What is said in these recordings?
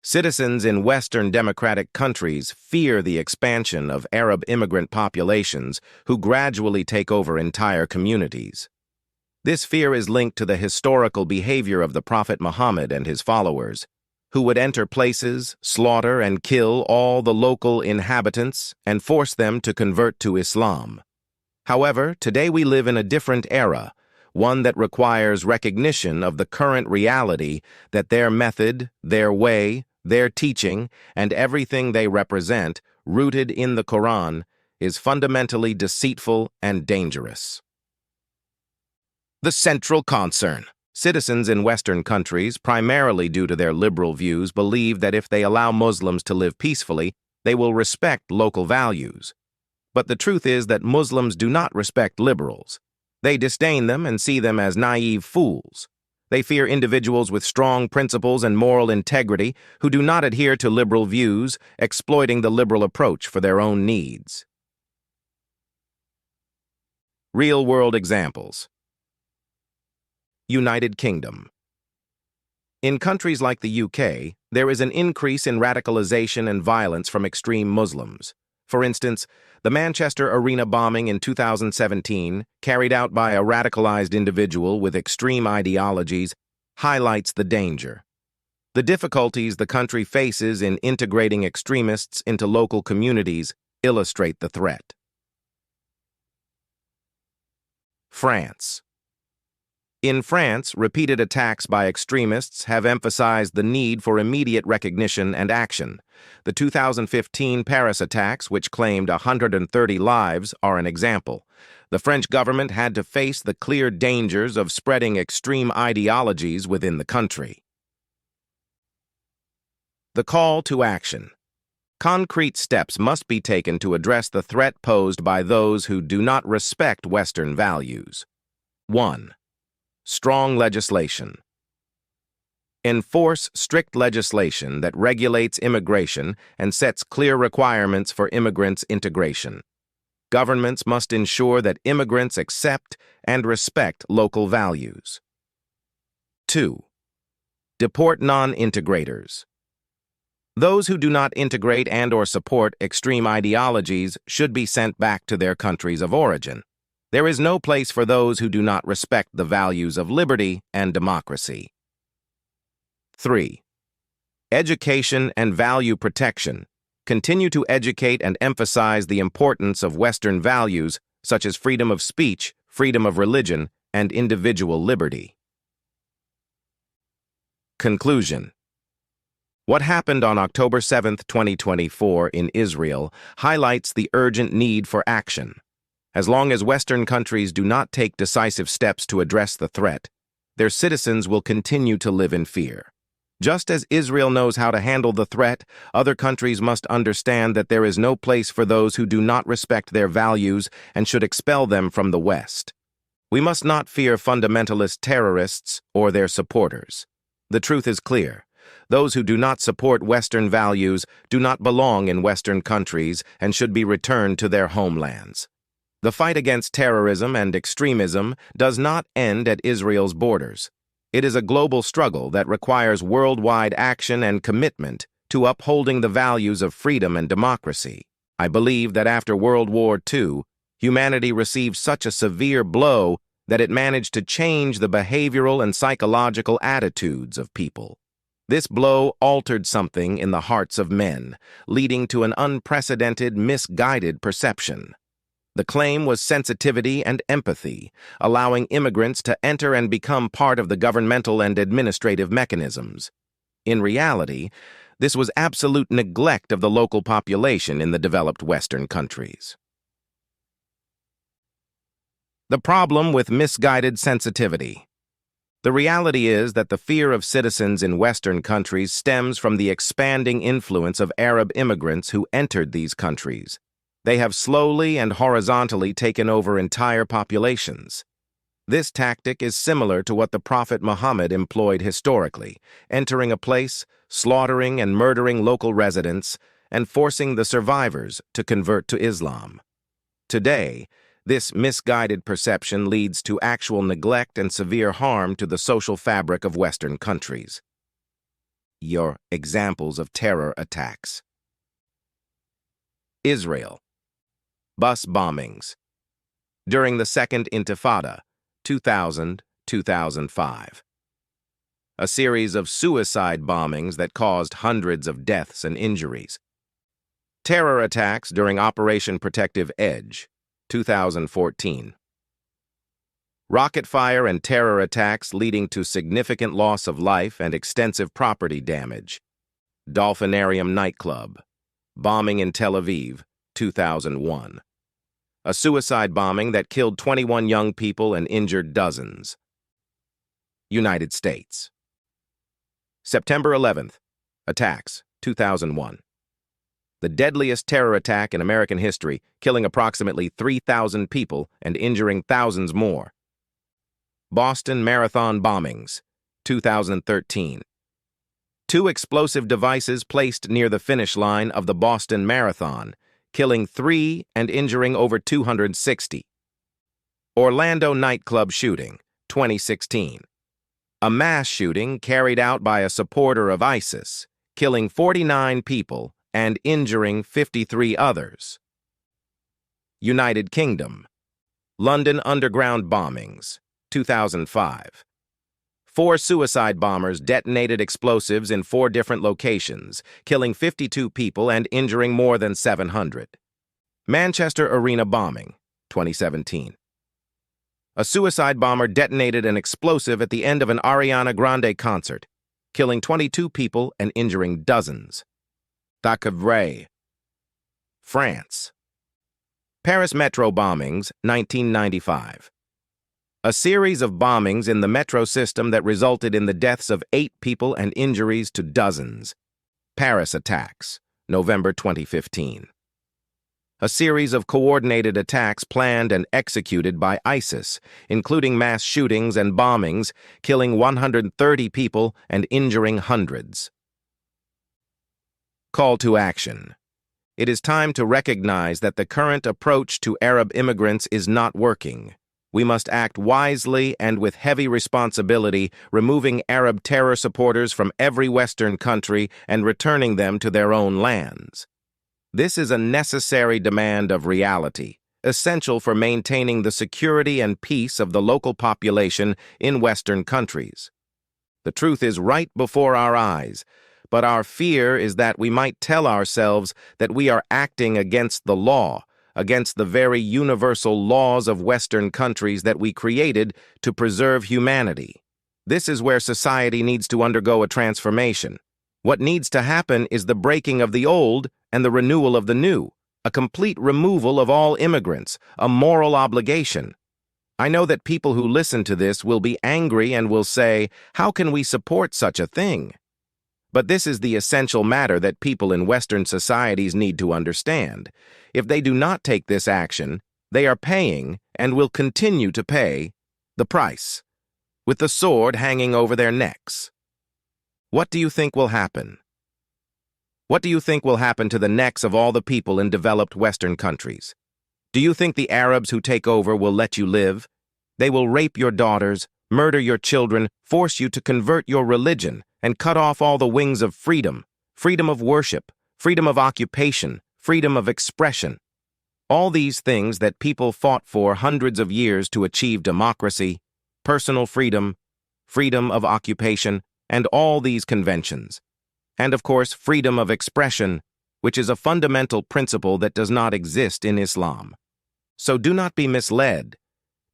Citizens in Western democratic countries fear the expansion of Arab immigrant populations who gradually take over entire communities. This fear is linked to the historical behavior of the Prophet Muhammad and his followers, who would enter places, slaughter and kill all the local inhabitants, and force them to convert to Islam. However, today we live in a different era, one that requires recognition of the current reality that their method, their way, their teaching, and everything they represent, rooted in the Quran, is fundamentally deceitful and dangerous. The central concern. Citizens in Western countries, primarily due to their liberal views, believe that if they allow Muslims to live peacefully, they will respect local values. But the truth is that Muslims do not respect liberals. They disdain them and see them as naive fools. They fear individuals with strong principles and moral integrity who do not adhere to liberal views, exploiting the liberal approach for their own needs. Real-world examples. United Kingdom. In countries like the UK, there is an increase in radicalization and violence from extreme Muslims. For instance, the Manchester Arena bombing in 2017, carried out by a radicalized individual with extreme ideologies, highlights the danger. The difficulties the country faces in integrating extremists into local communities illustrate the threat. France. In France, repeated attacks by extremists have emphasized the need for immediate recognition and action. The 2015 Paris attacks, which claimed 130 lives, are an example. The French government had to face the clear dangers of spreading extreme ideologies within the country. The call to action. Concrete steps must be taken to address the threat posed by those who do not respect Western values. 1. Strong legislation. Enforce strict legislation that regulates immigration and sets clear requirements for immigrants' integration. Governments must ensure that immigrants accept and respect local values. 2. Deport non-integrators. Those who do not integrate and/or support extreme ideologies should be sent back to their countries of origin. There is no place for those who do not respect the values of liberty and democracy. 3. Education and value protection. Continue to educate and emphasize the importance of Western values such as freedom of speech, freedom of religion, and individual liberty. Conclusion. What happened on October 7, 2024 in Israel highlights the urgent need for action. As long as Western countries do not take decisive steps to address the threat, their citizens will continue to live in fear. Just as Israel knows how to handle the threat, other countries must understand that there is no place for those who do not respect their values and should expel them from the West. We must not fear fundamentalist terrorists or their supporters. The truth is clear. Those who do not support Western values do not belong in Western countries and should be returned to their homelands. The fight against terrorism and extremism does not end at Israel's borders. It is a global struggle that requires worldwide action and commitment to upholding the values of freedom and democracy. I believe that after World War II, humanity received such a severe blow that it managed to change the behavioral and psychological attitudes of people. This blow altered something in the hearts of men, leading to an unprecedented, misguided perception. The claim was sensitivity and empathy, allowing immigrants to enter and become part of the governmental and administrative mechanisms. In reality, this was absolute neglect of the local population in the developed Western countries. The problem with misguided sensitivity. The reality is that the fear of citizens in Western countries stems from the expanding influence of Arab immigrants who entered these countries. They have slowly and horizontally taken over entire populations. This tactic is similar to what the Prophet Muhammad employed historically, entering a place, slaughtering and murdering local residents, and forcing the survivors to convert to Islam. Today, this misguided perception leads to actual neglect and severe harm to the social fabric of Western countries. your examples of terror attacks. Israel. Bus bombings. During the Second Intifada, 2000-2005. A series of suicide bombings that caused hundreds of deaths and injuries. Terror attacks during Operation Protective Edge, 2014. Rocket fire and terror attacks leading to significant loss of life and extensive property damage. Dolphinarium nightclub. Bombing in Tel Aviv, 2001. A suicide bombing that killed 21 young people and injured dozens. United States. September 11th. Attacks, 2001. The deadliest terror attack in American history, killing approximately 3,000 people and injuring thousands more. Boston Marathon bombings, 2013. 2 explosive devices placed near the finish line of the Boston Marathon, killing 3 and injuring over 260. Orlando nightclub shooting, 2016. A mass shooting carried out by a supporter of ISIS, killing 49 people and injuring 53 others. United Kingdom. London underground bombings, 2005. 4 suicide bombers detonated explosives in 4 different locations, killing 52 people and injuring more than 700. Manchester Arena bombing, 2017. A suicide bomber detonated an explosive at the end of an Ariana Grande concert, killing 22 people and injuring dozens. Thacavray, France. Paris metro bombings, 1995. A series of bombings in the metro system that resulted in the deaths of 8 people and injuries to dozens. Paris attacks, November 2015. A series of coordinated attacks planned and executed by ISIS, including mass shootings and bombings, killing 130 people and injuring hundreds. Call to action. It is time to recognize that the current approach to Arab immigrants is not working. We must act wisely and with heavy responsibility, removing Arab terror supporters from every Western country and returning them to their own lands. This is a necessary demand of reality, essential for maintaining the security and peace of the local population in Western countries. The truth is right before our eyes, but our fear is that we might tell ourselves that we are acting against the law, against the very universal laws of Western countries that we created to preserve humanity. This is where society needs to undergo a transformation. What needs to happen is the breaking of the old and the renewal of the new, a complete removal of all immigrants, a moral obligation. I know that people who listen to this will be angry and will say, "How can we support such a thing?" But this is the essential matter that people in Western societies need to understand. If they do not take this action, they are paying, and will continue to pay, the price, with the sword hanging over their necks. What do you think will happen? What do you think will happen to the necks of all the people in developed Western countries? Do you think the Arabs who take over will let you live? They will rape your daughters, murder your children, force you to convert your religion, and cut off all the wings of freedom, freedom of worship, freedom of occupation, freedom of expression. All these things that people fought for hundreds of years to achieve democracy, personal freedom, freedom of occupation, and all these conventions. And of course, freedom of expression, which is a fundamental principle that does not exist in Islam. So do not be misled.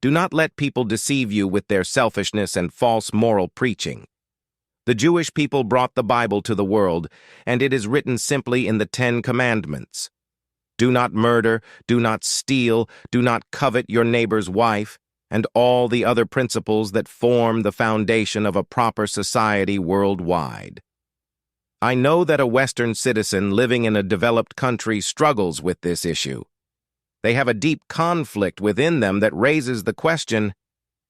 Do not let people deceive you with their selfishness and false moral preaching. The Jewish people brought the Bible to the world, and it is written simply in the 10 Commandments. Do not murder, do not steal, do not covet your neighbor's wife, and all the other principles that form the foundation of a proper society worldwide. I know that a Western citizen living in a developed country struggles with this issue. They have a deep conflict within them that raises the question,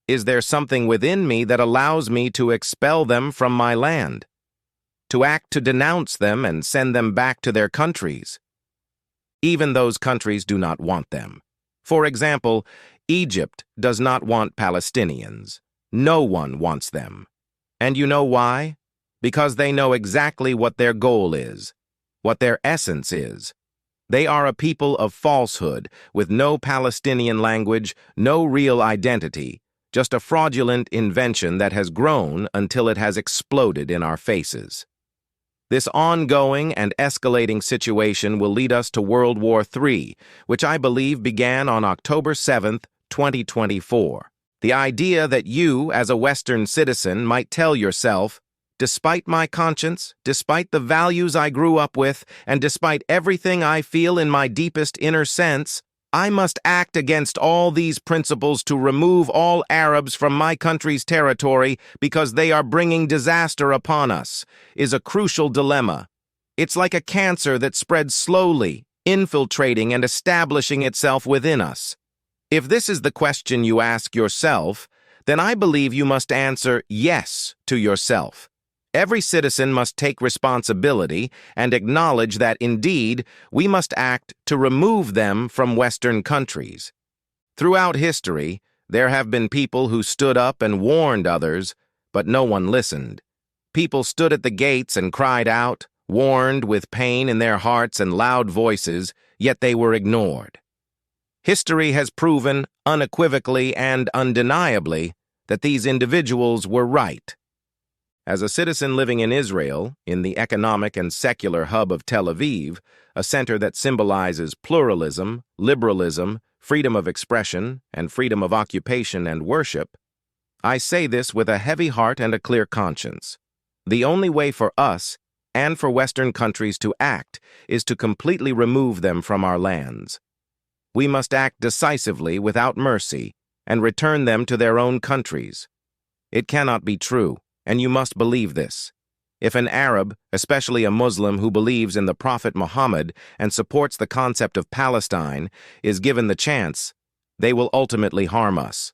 is there something within me that allows me to expel them from my land? To act to denounce them and send them back to their countries? Even those countries do not want them. For example, Egypt does not want Palestinians. No one wants them. And you know why? because they know exactly what their goal is, what their essence is. They are a people of falsehood, with no Palestinian language, no real identity, just a fraudulent invention that has grown until it has exploded in our faces. This ongoing and escalating situation will lead us to World War III, which I believe began on October 7th, 2024. The idea that you, as a Western citizen, might tell yourself, despite my conscience, despite the values I grew up with, and despite everything I feel in my deepest inner sense, I must act against all these principles to remove all Arabs from my country's territory because they are bringing disaster upon us, is a crucial dilemma. It's like a cancer that spreads slowly, infiltrating and establishing itself within us. If this is the question you ask yourself, then I believe you must answer yes to yourself. Every citizen must take responsibility and acknowledge that, indeed, we must act to remove them from Western countries. Throughout history, there have been people who stood up and warned others, but no one listened. People stood at the gates and cried out, warned with pain in their hearts and loud voices, yet they were ignored. History has proven unequivocally and undeniably that these individuals were right. As a citizen living in Israel, in the economic and secular hub of Tel Aviv, a center that symbolizes pluralism, liberalism, freedom of expression, and freedom of occupation and worship, I say this with a heavy heart and a clear conscience. The only way for us, and for Western countries to act, is to completely remove them from our lands. We must act decisively without mercy, and return them to their own countries. It cannot be true, and you must believe this. If an Arab, especially a Muslim who believes in the Prophet Muhammad and supports the concept of Palestine, is given the chance, they will ultimately harm us.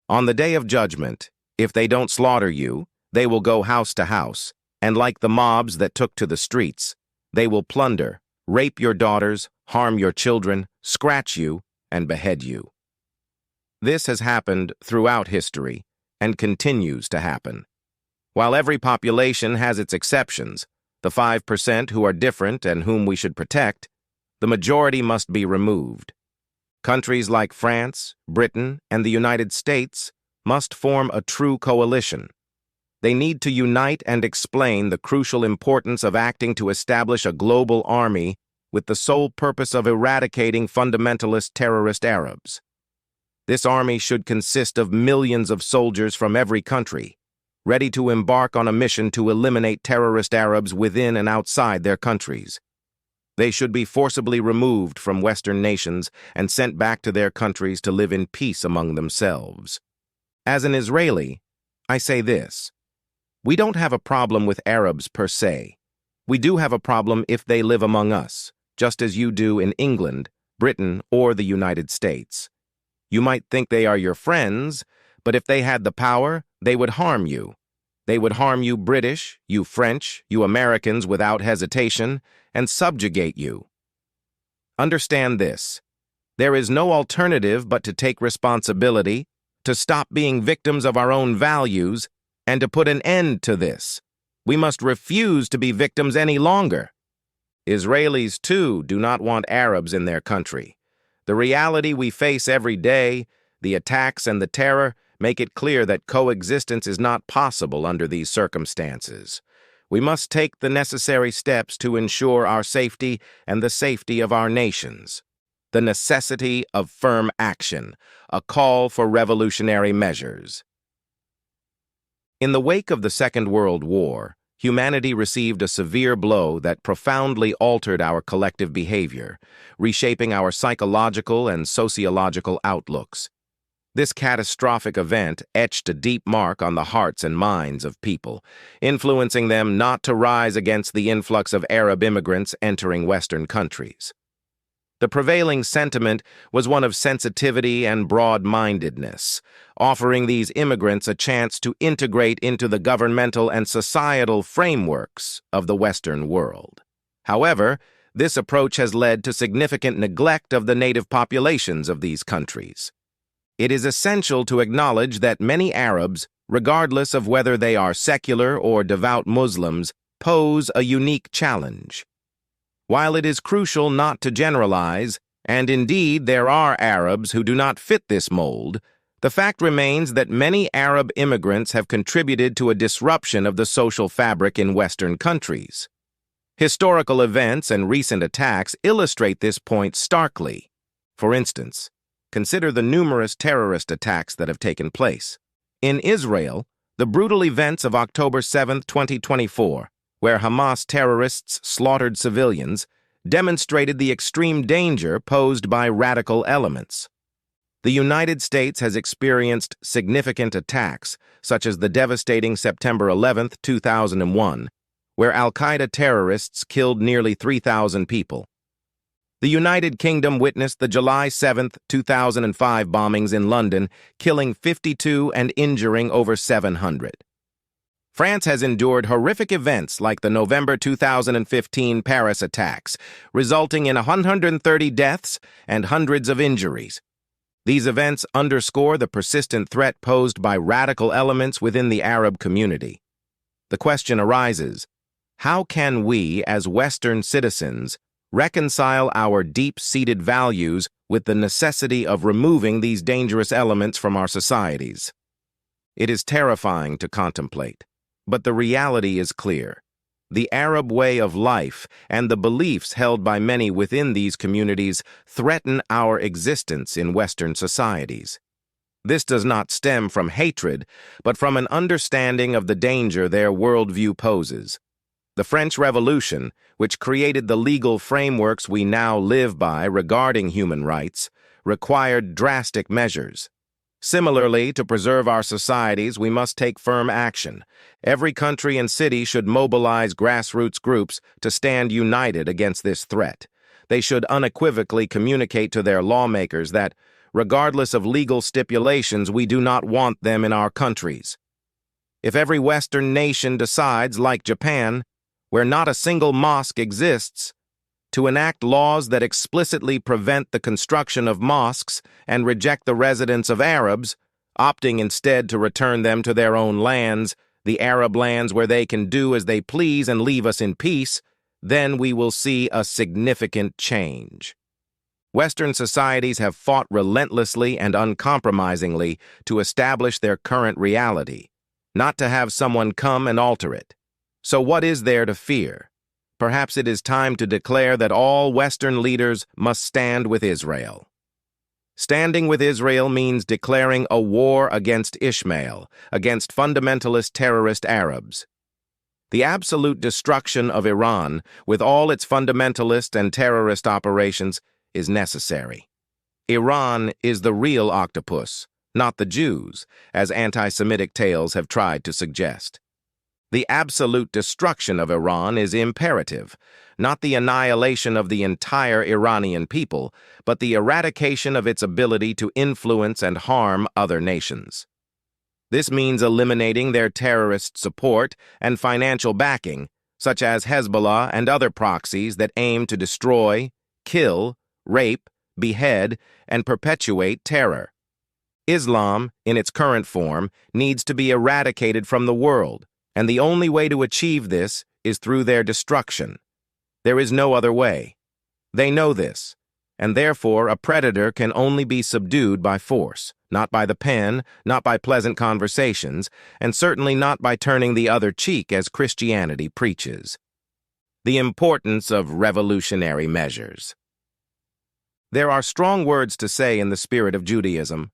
On the day of judgment, if they don't slaughter you, they will go house to house, and like the mobs that took to the streets, they will plunder, rape your daughters, harm your children, scratch you, and behead you. This has happened throughout history and continues to happen. While every population has its exceptions, the 5% who are different and whom we should protect, the majority must be removed. Countries like France, Britain, and the United States must form a true coalition. They need to unite and explain the crucial importance of acting to establish a global army with the sole purpose of eradicating fundamentalist terrorist Arabs. This army should consist of millions of soldiers from every country, ready to embark on a mission to eliminate terrorist Arabs within and outside their countries. They should be forcibly removed from Western nations and sent back to their countries to live in peace among themselves. As an Israeli, I say this: we don't have a problem with Arabs per se. We do have a problem if they live among us, just as you do in England, Britain, or the United States. You might think they are your friends, but if they had the power, they would harm you. They would harm you British, you French, you Americans without hesitation, and subjugate you. Understand this: there is no alternative but to take responsibility, to stop being victims of our own values, and to put an end to this. We must refuse to be victims any longer. Israelis, too, do not want Arabs in their country. The reality we face every day, the attacks and the terror, make it clear that coexistence is not possible under these circumstances. We must take the necessary steps to ensure our safety and the safety of our nations. The necessity of firm action, a call for revolutionary measures. In the wake of the Second World War, humanity received a severe blow that profoundly altered our collective behavior, reshaping our psychological and sociological outlooks. This catastrophic event etched a deep mark on the hearts and minds of people, influencing them not to rise against the influx of Arab immigrants entering Western countries. The prevailing sentiment was one of sensitivity and broad-mindedness, offering these immigrants a chance to integrate into the governmental and societal frameworks of the Western world. However, this approach has led to significant neglect of the native populations of these countries. It is essential to acknowledge that many Arabs, regardless of whether they are secular or devout Muslims, pose a unique challenge. While it is crucial not to generalize, and indeed there are Arabs who do not fit this mold, the fact remains that many Arab immigrants have contributed to a disruption of the social fabric in Western countries. Historical events and recent attacks illustrate this point starkly. For instance, consider the numerous terrorist attacks that have taken place. In Israel, the brutal events of October 7, 2024, where Hamas terrorists slaughtered civilians, demonstrated the extreme danger posed by radical elements. The United States has experienced significant attacks, such as the devastating September 11, 2001, where al-Qaeda terrorists killed nearly 3,000 people. The United Kingdom witnessed the July 7, 2005 bombings in London, killing 52 and injuring over 700. France has endured horrific events like the November 2015 Paris attacks, resulting in 130 deaths and hundreds of injuries. These events underscore the persistent threat posed by radical elements within the Arab community. The question arises, how can we, as Western citizens, reconcile our deep-seated values with the necessity of removing these dangerous elements from our societies? It is terrifying to contemplate, but the reality is clear. The Arab way of life and the beliefs held by many within these communities threaten our existence in Western societies. This does not stem from hatred, but from an understanding of the danger their worldview poses. The French Revolution, which created the legal frameworks we now live by regarding human rights, required drastic measures. Similarly, to preserve our societies, we must take firm action. Every country and city should mobilize grassroots groups to stand united against this threat. They should unequivocally communicate to their lawmakers that, regardless of legal stipulations, we do not want them in our countries. If every Western nation decides, like Japan, where not a single mosque exists, to enact laws that explicitly prevent the construction of mosques and reject the residence of Arabs, opting instead to return them to their own lands, the Arab lands where they can do as they please and leave us in peace, then we will see a significant change. Western societies have fought relentlessly and uncompromisingly to establish their current reality, not to have someone come and alter it. So what is there to fear? Perhaps it is time to declare that all Western leaders must stand with Israel. Standing with Israel means declaring a war against Ishmael, against fundamentalist terrorist Arabs. The absolute destruction of Iran, with all its fundamentalist and terrorist operations, is necessary. Iran is the real octopus, not the Jews, as anti-Semitic tales have tried to suggest. The absolute destruction of Iran is imperative, not the annihilation of the entire Iranian people, but the eradication of its ability to influence and harm other nations. This means eliminating their terrorist support and financial backing, such as Hezbollah and other proxies that aim to destroy, kill, rape, behead, and perpetuate terror. Islam, in its current form, needs to be eradicated from the world, and the only way to achieve this is through their destruction. There is no other way. They know this, and therefore a predator can only be subdued by force, not by the pen, not by pleasant conversations, and certainly not by turning the other cheek as Christianity preaches. The importance of revolutionary measures. There are strong words to say in the spirit of Judaism,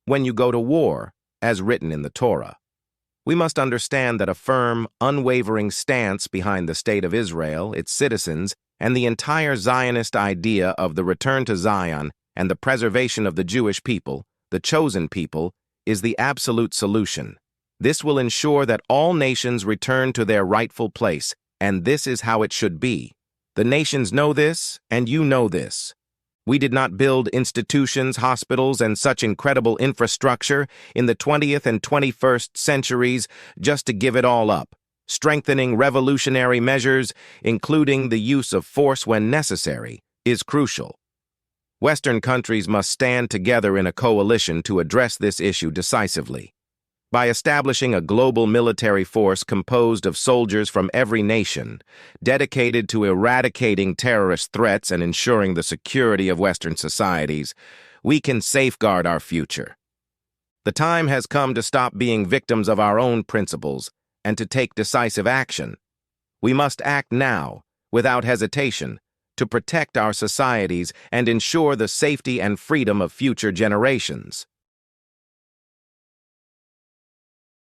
when you go to war, as written in the Torah. We must understand that a firm, unwavering stance behind the State of Israel, its citizens, and the entire Zionist idea of the return to Zion and the preservation of the Jewish people, the chosen people, is the absolute solution. This will ensure that all nations return to their rightful place, and this is how it should be. The nations know this, and you know this. We did not build institutions, hospitals, and such incredible infrastructure in the 20th and 21st centuries just to give it all up. Strengthening revolutionary measures, including the use of force when necessary, is crucial. Western countries must stand together in a coalition to address this issue decisively. By establishing a global military force composed of soldiers from every nation, dedicated to eradicating terrorist threats and ensuring the security of Western societies, we can safeguard our future. The time has come to stop being victims of our own principles and to take decisive action. We must act now, without hesitation, to protect our societies and ensure the safety and freedom of future generations.